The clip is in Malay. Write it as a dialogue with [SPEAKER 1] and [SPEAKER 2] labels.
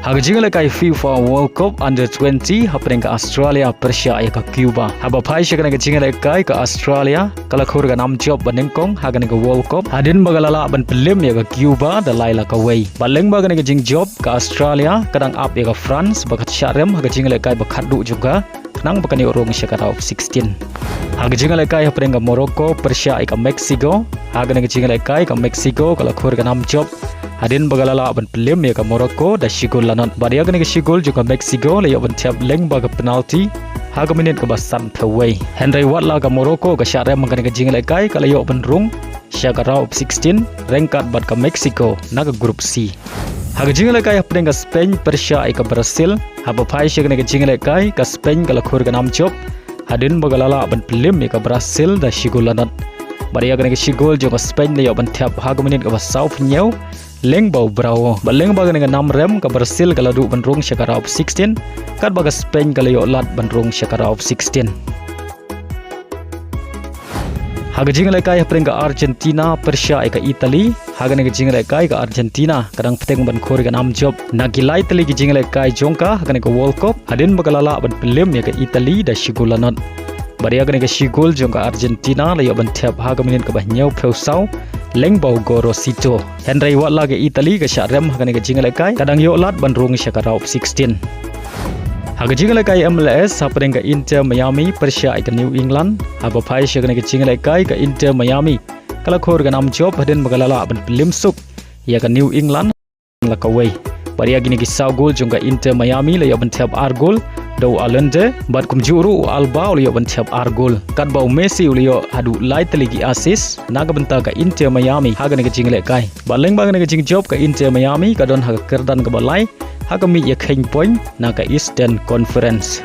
[SPEAKER 1] Haga jingle kai FIFA World Cup Under 20 happening ke Australia Persia ya ke Cuba. Haba pai shakana ke jingle kai ke Australia kala khur ga nam job banengkong haga ke World Cup hadin bagalala ban pelim ya ke Cuba da laila ka wei. Baleng baga ke jing job ke Australia kadang up ya ke France bakat syarem haga jingle kai bakhadu juga nang bakani Rung syakara of 16. Haga jingle kai happening ke Morocco Persia ya ke Mexico haga ke jingle kai ke Mexico kala khur ga nam job hadin bagalala ban pelim ya ke Morocco da shigol lanon badia ke shigol juga Mexico le ban tiap leng baga penalti haga minit ke basan thaway Henry Watla ke Morocco ke syare mangkan ke jingle kai kala yo ban Rung syakara of 16 rengkat bad ke Mexico na ke grup C. Haga jingle kai happening ke Spain Persia ke Brazil haba pai syakana ke jingle kai ke Spain kala khur ke nam job hadin bagalala ban pelim ya ke Brazil da shigol lanon badia ke shigol juga Spain le yo ban tiap haga minit ke basau nyau leng bau brau baleng baga dengan 6 rem ke Brazil kalau du ban Rung syakara of 16 kat baga Spain kalau yo lat ban Rung syakara of 16. Haga jingle kai hapring ke Argentina Persia ke Italy haga ne jingle kai ke Argentina kadang peteng ban khor ke 6 job nagilai tali ke jingle kai jongka haga ne ke World Cup hadin bagalala ban pelim ya ke Italy da shigulanot bari haga ne ke shigul jongka Argentina le yo ban tiap haga minin ke bah nyau phusau leng bau gorosito Henry Watla ke Italy ke syarem haga ne ke jingle kai kadang yo lat ban Rung syakara of 16. Haga jingle kai MLS happening ke Inter Miami Persia ke New England haba pai syakana ke jingle kai ke Inter Miami kala khor ke nam job hadin bagalala ban pelim suk ya ke New England la kawai bari agini ke sau gol jongka Inter Miami le yo ban tiap ar gol do alende bat kum juru alba le yo ban tiap ar gol kat bau Messi le yo hadu lai teligi assist naga benta ke Inter Miami haga ne ke jingle kai baleng baga ne ke jing job ke Inter Miami kadon haga kerdan ke balai haga mi ya keng point naga Eastern Conference.